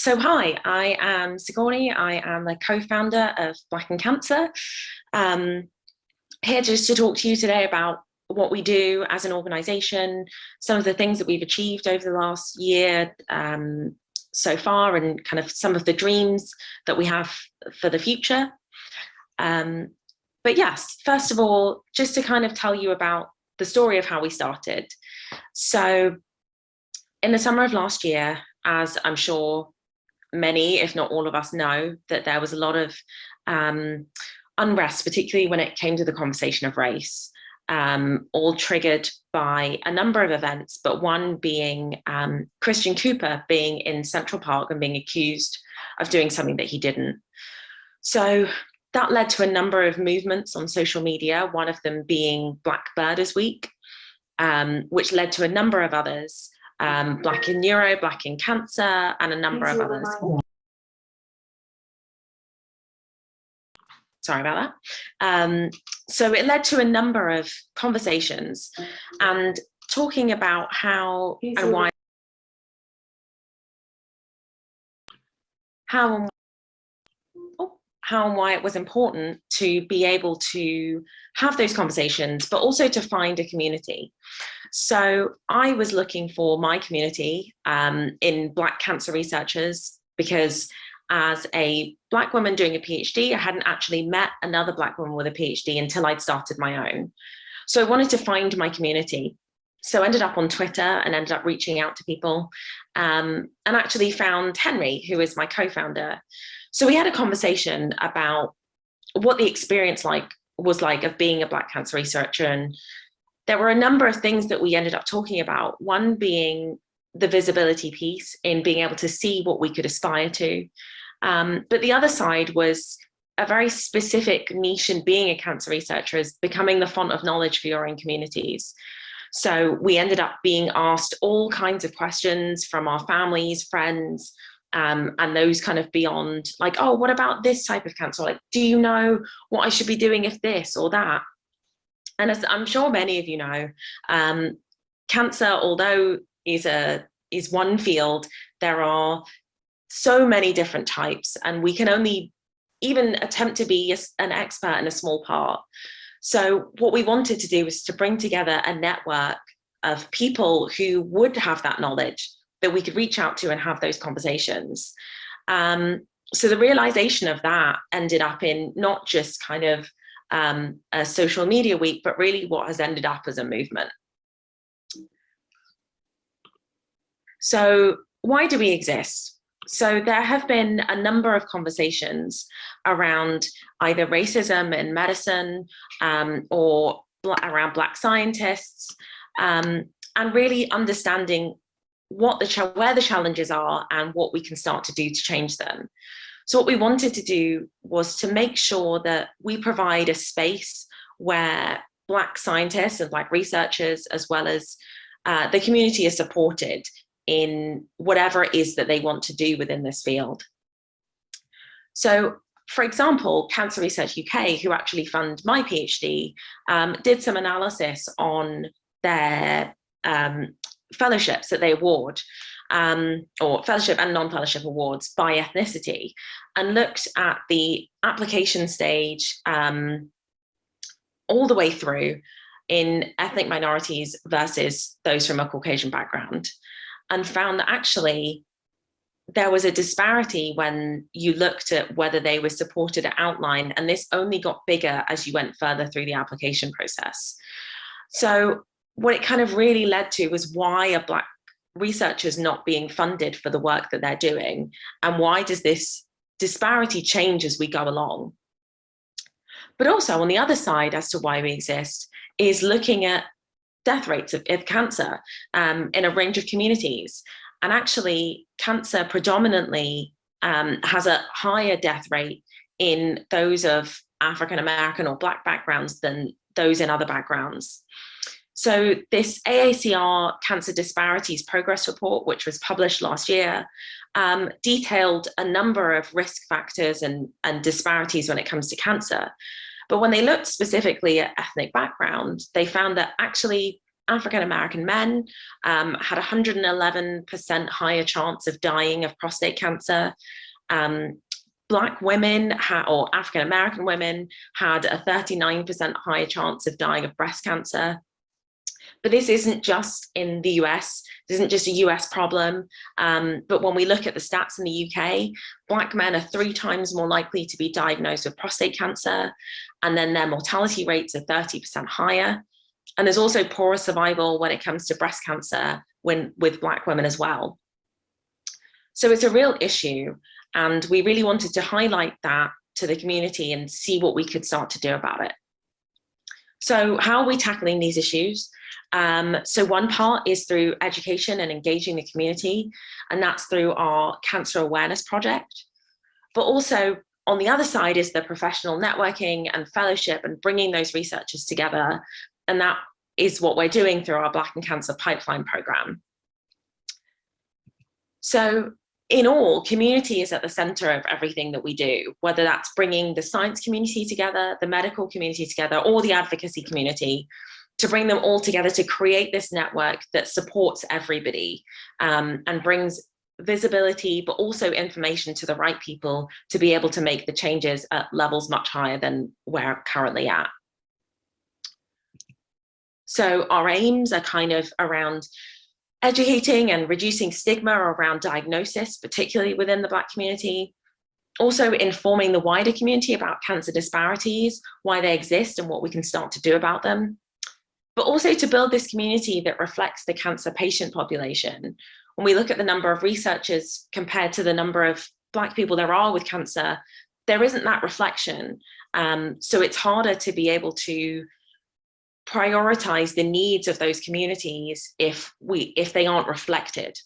Hi, I am Sigourney. I am the co-founder of Black and Cancer. Um, Here just to talk to you today about what we do as an organization, some of the things that we've achieved over the last year so far, and kind of some of the dreams that we have for the future. But yes, first of all, just to kind of tell you about the story of how we started. So in the summer of last year, as I'm sure many, if not all of us know, that there was a lot of unrest, particularly when it came to the conversation of race, all triggered by a number of events, but one being Christian Cooper being in Central Park and being accused of doing something that he didn't. So that led to a number of movements on social media, one of them being Black Birders Week, which led to a number of others. Black in Neuro, Black in Cancer, and a number of others. Sorry about that. So it led to a number of conversations and talking about how and why, how and why it was important to be able to have those conversations, but also to find a community. So I was looking for my community in Black cancer researchers, because as a Black woman doing a PhD, I hadn't actually met another Black woman with a PhD until I'd started my own. So I wanted to find my community. So I ended up on Twitter and ended up reaching out to people and actually found Henry, who is my co-founder. So we had a conversation about what the experience was like of being a Black cancer researcher, and there were a number of things that we ended up talking about, one being the visibility piece in being able to see what we could aspire to. But the other side was a very specific niche in being a cancer researcher, is becoming the font of knowledge for your own communities. So we ended up being asked all kinds of questions from our families, friends, and those kind of beyond, like, oh, what about this type of cancer? Like, do you know what I should be doing if this or that? And as I'm sure many of you know, cancer, although is one field, there are so many different types, and we can only even attempt to be an expert in a small part. So what we wanted to do was to bring together a network of people who would have that knowledge that we could reach out to and have those conversations. So the realization of that ended up in not just kind of a social media week, but really what has ended up as a movement. So why do we exist? So there have been a number of conversations around either racism in medicine or around Black scientists, and really understanding where the challenges are and what we can start to do to change them. So what we wanted to do was to make sure that we provide a space where Black scientists and Black researchers, as well as the community, are supported in whatever it is that they want to do within this field. So, for example, Cancer Research UK, who actually fund my PhD, did some analysis on their fellowships that they award, or fellowship and non-fellowship awards by ethnicity, and looked at the application stage all the way through in ethnic minorities versus those from a Caucasian background, and found that actually there was a disparity when you looked at whether they were supported at outline, and this only got bigger as you went further through the application process. So what it kind of really led to was, why are Black researchers not being funded for the work that they're doing? And why does this disparity change as we go along? But also on the other side, as to why we exist, is looking at death rates of cancer in a range of communities. And actually, cancer predominantly has a higher death rate in those of African American or Black backgrounds than those in other backgrounds. So this AACR Cancer Disparities Progress Report, which was published last year, detailed a number of risk factors and disparities when it comes to cancer. But when they looked specifically at ethnic background, they found that actually African American men had 111% higher chance of dying of prostate cancer. Black women or African American women had a 39% higher chance of dying of breast cancer. But this isn't just in the US, this isn't just a US problem. But when we look at the stats in the UK, Black men are 3 times more likely to be diagnosed with prostate cancer, and then their mortality rates are 30% higher. And there's also poorer survival when it comes to breast cancer with Black women as well. So it's a real issue, and we really wanted to highlight that to the community and see what we could start to do about it. So how are we tackling these issues? So one part is through education and engaging the community, and that's through our Cancer Awareness Project. But also on the other side is the professional networking and fellowship and bringing those researchers together. And that is what we're doing through our Black and Cancer Pipeline program. So in all, community is at the center of everything that we do, whether that's bringing the science community together, the medical community together, or the advocacy community, to bring them all together to create this network that supports everybody and brings visibility, but also information to the right people to be able to make the changes at levels much higher than we're currently at. So our aims are kind of around educating and reducing stigma around diagnosis, particularly within the Black community. Also informing the wider community about cancer disparities, why they exist and what we can start to do about them. But also to build this community that reflects the cancer patient population. When we look at the number of researchers compared to the number of Black people there are with cancer, there isn't that reflection. So it's harder to be able to prioritize the needs of those communities if they aren't reflected.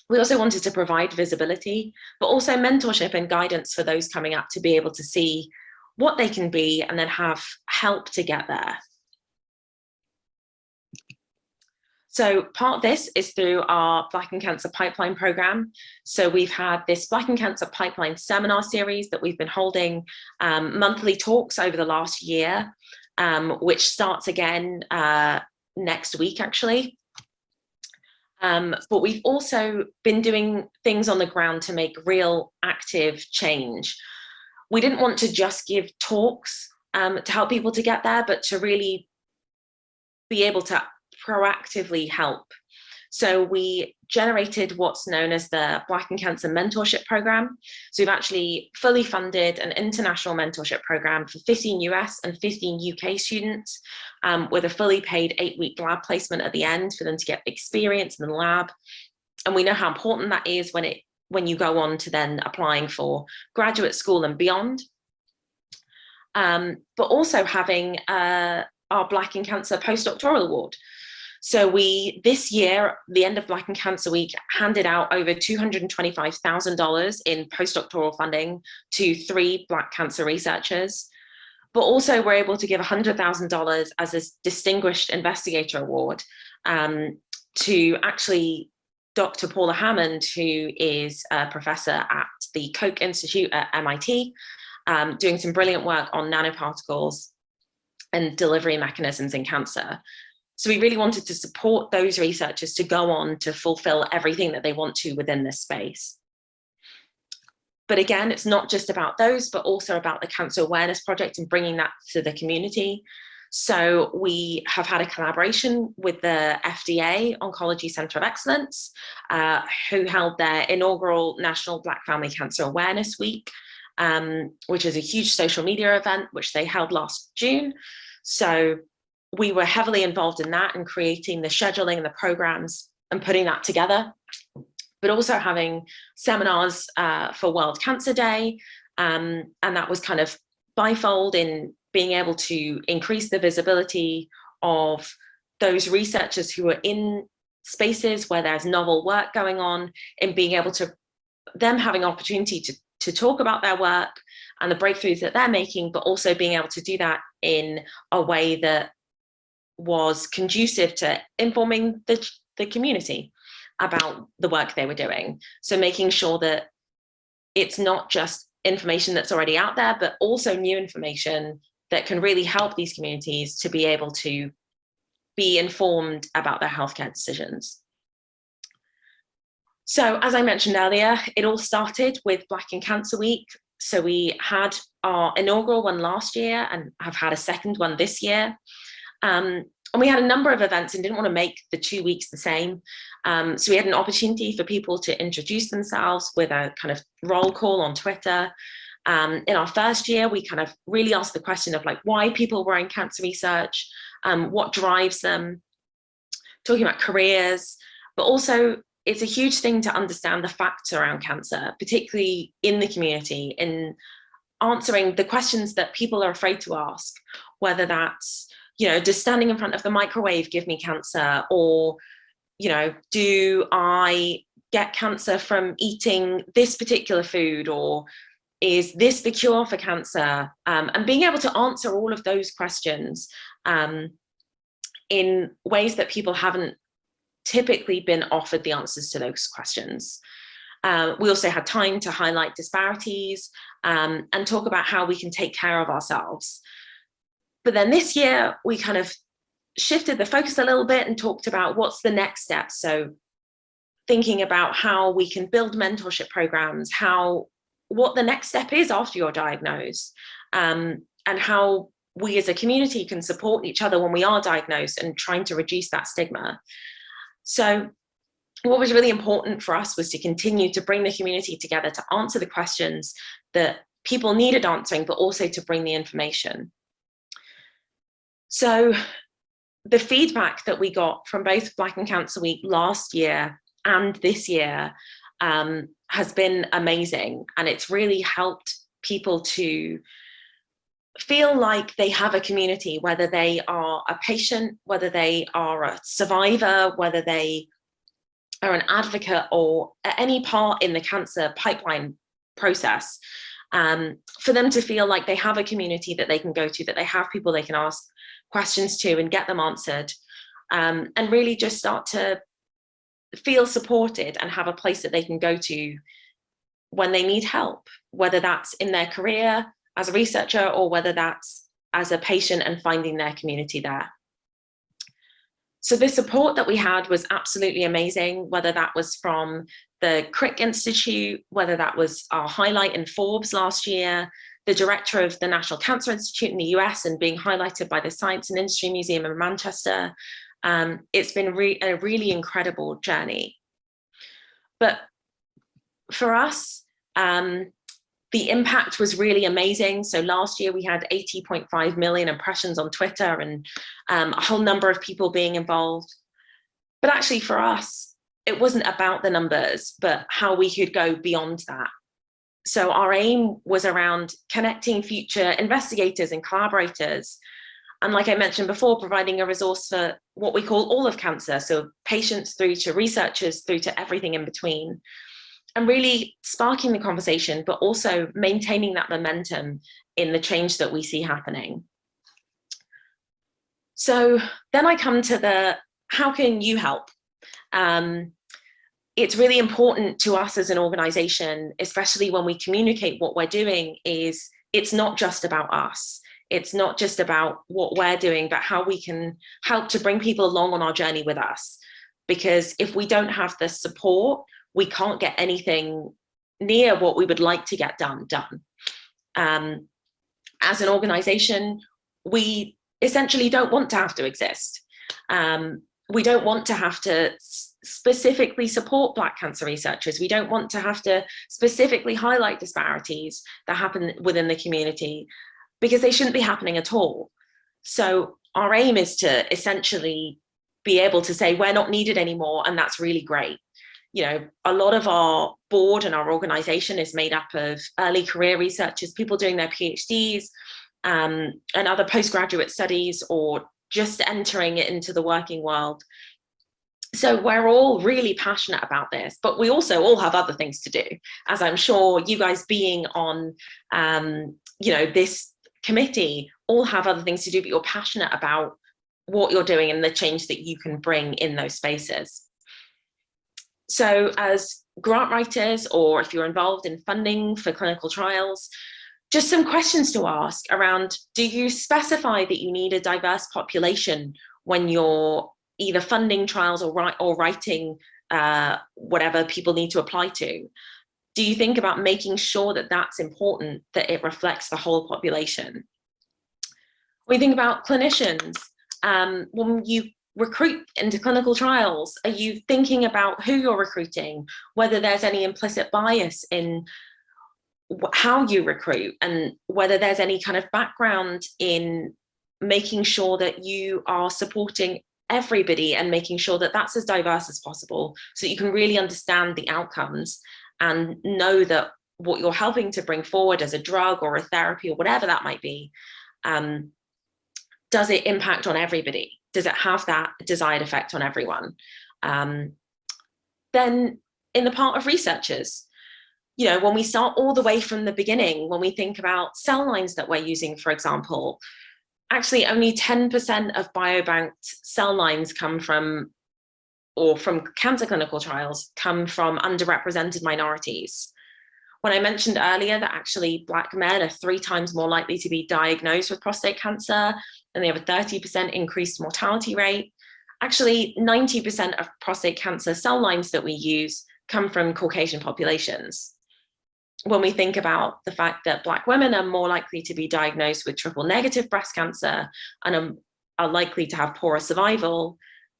We also wanted to provide visibility, but also mentorship and guidance for those coming up to be able to see what they can be and then have help to get there. So part of this is through our Black and Cancer Pipeline program. So we've had this Black and Cancer Pipeline seminar series that we've been holding monthly talks over the last year, which starts again next week, actually. But we've also been doing things on the ground to make real active change. We didn't want to just give talks to help people to get there, but to really be able to proactively help. So we generated what's known as the Black and Cancer Mentorship Program. So we've actually fully funded an international mentorship program for 15 US and 15 UK students with a fully paid 8-week lab placement at the end for them to get experience in the lab. And we know how important that is when you go on to then applying for graduate school and beyond. But also having our Black and Cancer Postdoctoral Award. So this year, the end of Black and Cancer Week, handed out over $225,000 in postdoctoral funding to 3 Black cancer researchers. But also we're able to give $100,000 as a Distinguished Investigator Award to actually Dr. Paula Hammond, who is a professor at the Koch Institute at MIT, doing some brilliant work on nanoparticles and delivery mechanisms in cancer. So we really wanted to support those researchers to go on to fulfill everything that they want to within this space. But again, it's not just about those, but also about the Cancer Awareness Project and bringing that to the community. So we have had a collaboration with the FDA Oncology Center of Excellence, who held their inaugural National Black Family Cancer Awareness Week, which is a huge social media event, which they held last June. So we were heavily involved in that and creating the scheduling and the programs and putting that together, but also having seminars for World Cancer Day. And that was kind of bifold in being able to increase the visibility of those researchers who are in spaces where there's novel work going on, and being able to them having opportunity to talk about their work and the breakthroughs that they're making, but also being able to do that in a way that was conducive to informing the community about the work they were doing. So making sure that it's not just information that's already out there, but also new information that can really help these communities to be able to be informed about their healthcare decisions. So as I mentioned earlier, it all started with Black in Cancer Week. So we had our inaugural one last year and have had a second one this year. And we had a number of events and didn't want to make the 2 weeks the same. So we had an opportunity for people to introduce themselves with a kind of roll call on Twitter. In our first year, we kind of really asked the question of like why people were in cancer research, what drives them, talking about careers, but also it's a huge thing to understand the facts around cancer, particularly in the community, in answering the questions that people are afraid to ask, whether that's, you know, does standing in front of the microwave give me cancer? Or, you know, do I get cancer from eating this particular food? Or is this the cure for cancer? And being able to answer all of those questions in ways that people haven't typically been offered the answers to those questions. We also had time to highlight disparities and talk about how we can take care of ourselves. But then this year, we kind of shifted the focus a little bit and talked about what's the next step. So thinking about how we can build mentorship programs, what the next step is after you're diagnosed, and how we as a community can support each other when we are diagnosed and trying to reduce that stigma. So what was really important for us was to continue to bring the community together to answer the questions that people needed answering, but also to bring the information. So the feedback that we got from both Black in Cancer Week last year and this year has been amazing. And it's really helped people to feel like they have a community, whether they are a patient, whether they are a survivor, whether they are an advocate or at any part in the cancer pipeline process, for them to feel like they have a community that they can go to, that they have people they can ask questions to and get them answered, and really just start to feel supported and have a place that they can go to when they need help, whether that's in their career as a researcher or whether that's as a patient and finding their community there. So the support that we had was absolutely amazing, whether that was from the Crick Institute, whether that was our highlight in Forbes last year, the director of the National Cancer Institute in the US and being highlighted by the Science and Industry Museum in Manchester. It's been a really incredible journey. But for us, the impact was really amazing. So last year we had 80.5 million impressions on Twitter and a whole number of people being involved. But actually for us, it wasn't about the numbers, but how we could go beyond that. So our aim was around connecting future investigators and collaborators. And like I mentioned before, providing a resource for what we call all of cancer. So patients through to researchers, through to everything in between. And really sparking the conversation, but also maintaining that momentum in the change that we see happening. So then I come to how can you help? It's really important to us as an organization, especially when we communicate what we're doing, is it's not just about us. It's not just about what we're doing, but how we can help to bring people along on our journey with us. Because if we don't have the support, we can't get anything near what we would like to get done. As an organization, we essentially don't want to have to exist. We don't want to have to specifically support Black cancer researchers. We don't want to have to specifically highlight disparities that happen within the community because they shouldn't be happening at all. So our aim is to essentially be able to say we're not needed anymore, and that's really great. You know, a lot of our board and our organization is made up of early career researchers, people doing their PhDs and other postgraduate studies or just entering it into the working world. So we're all really passionate about this, but we also all have other things to do, as I'm sure you guys being on, you know, this committee all have other things to do, but you're passionate about what you're doing and the change that you can bring in those spaces. So as grant writers, or if you're involved in funding for clinical trials, just some questions to ask around, do you specify that you need a diverse population, when you're either funding trials or writing whatever people need to apply to? Do you think about making sure that that's important, that it reflects the whole population? When you think about clinicians, when you recruit into clinical trials, are you thinking about who you're recruiting, whether there's any implicit bias in how you recruit, and whether there's any kind of background in making sure that you are supporting everybody and making sure that that's as diverse as possible, so that you can really understand the outcomes and know that what you're helping to bring forward as a drug or a therapy or whatever that might be, does it impact on everybody? Does it have that desired effect on everyone? Then in the part of researchers, you know, when we start all the way from the beginning, when we think about cell lines that we're using, for example, actually only 10% of biobanked cell lines come from, or from cancer clinical trials, come from underrepresented minorities. When I mentioned earlier that actually Black men are 3 times more likely to be diagnosed with prostate cancer, and they have a 30% increased mortality rate, actually 90% of prostate cancer cell lines that we use come from Caucasian populations. When we think about the fact that Black women are more likely to be diagnosed with triple negative breast cancer and are likely to have poorer survival,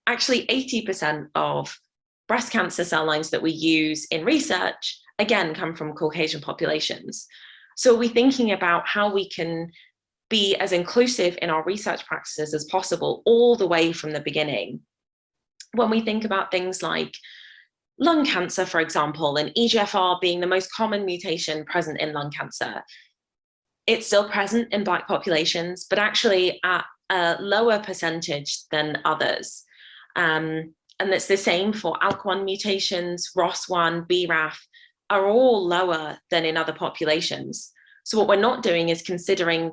actually 80% of breast cancer cell lines that we use in research, again, come from Caucasian populations. So we're thinking about how we can be as inclusive in our research practices as possible, all the way from the beginning. When we think about things like lung cancer, for example, and EGFR being the most common mutation present in lung cancer, it's still present in Black populations, but actually at a lower percentage than others. And it's the same for ALK1 mutations, ROS1, BRAF, are all lower than in other populations. So what we're not doing is considering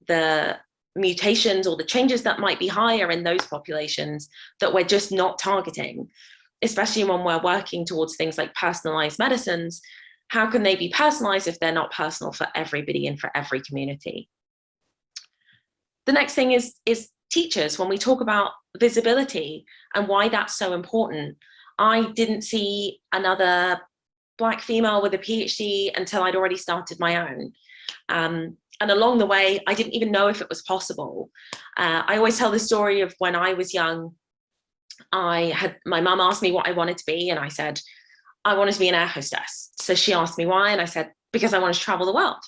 the mutations or the changes that might be higher in those populations that we're just not targeting, especially when we're working towards things like personalized medicines. How can they be personalized if they're not personal for everybody and for every community? The next thing is teachers. When we talk about visibility and why that's so important, I didn't see another Black female with a PhD until I'd already started my own. And along the way, I didn't even know if it was possible. I always tell the story of when I was young, my mum asked me what I wanted to be, and I said, I wanted to be an air hostess. So she asked me why, and I said, because I wanted to travel the world.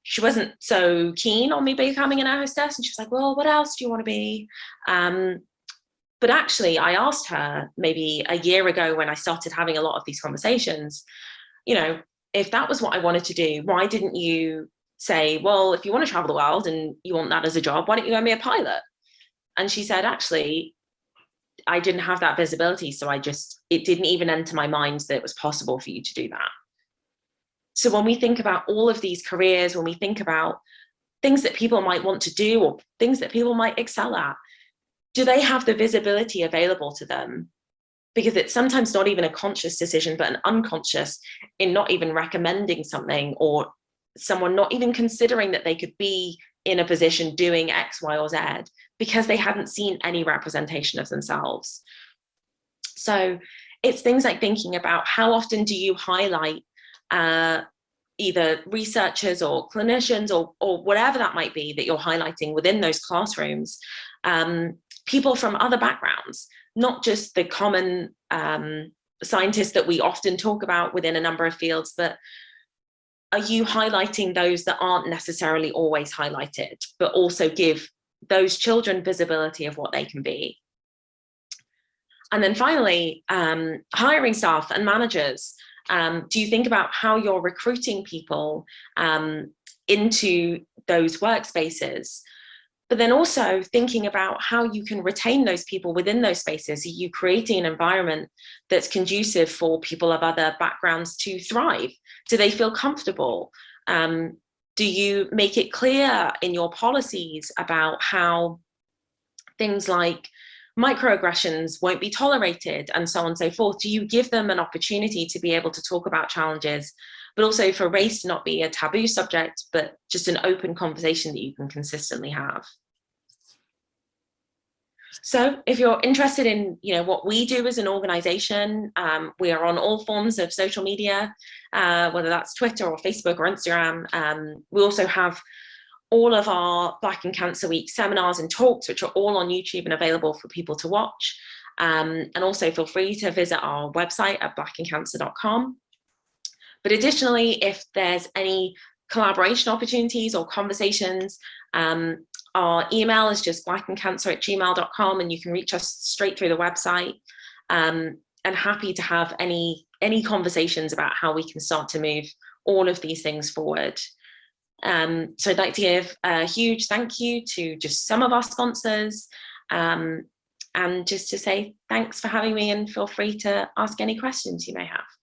She wasn't so keen on me becoming an air hostess, and she was like, well, what else do you want to be? But actually, I asked her maybe a year ago when I started having a lot of these conversations, you know, if that was what I wanted to do, why didn't you say, well, if you want to travel the world and you want that as a job, why don't you go and be a pilot? And she said, actually, I didn't have that visibility, so it didn't even enter my mind that it was possible for you to do that. So when we think about all of these careers, when we think about things that people might want to do or things that people might excel at, do they have the visibility available to them? Because it's sometimes not even a conscious decision, but an unconscious in not even recommending something, or someone not even considering that they could be in a position doing X, Y, or Z because they hadn't seen any representation of themselves. So it's things like thinking about how often do you highlight either researchers or clinicians or whatever that might be that you're highlighting within those classrooms, people from other backgrounds, not just the common scientists that we often talk about within a number of fields, but are you highlighting those that aren't necessarily always highlighted, but also give those children visibility of what they can be? And then finally, hiring staff and managers. Do you think about how you're recruiting people into those workspaces? But then also thinking about how you can retain those people within those spaces. Are you creating an environment that's conducive for people of other backgrounds to thrive? Do they feel comfortable? Do you make it clear in your policies about how things like microaggressions won't be tolerated and so on and so forth? Do you give them an opportunity to be able to talk about challenges, but also for race to not be a taboo subject, but just an open conversation that you can consistently have? So if you're interested in, what we do as an organization, we are on all forms of social media, whether that's Twitter or Facebook or Instagram. We also have all of our Black in Cancer Week seminars and talks, which are all on YouTube and available for people to watch. And also feel free to visit our website at blackincancer.com. But additionally, if there's any collaboration opportunities or conversations, our email is just blackandcancer@gmail.com, and you can reach us straight through the website. And happy to have any conversations about how we can start to move all of these things forward. So I'd like to give a huge thank you to just some of our sponsors, and just to say thanks for having me, and feel free to ask any questions you may have.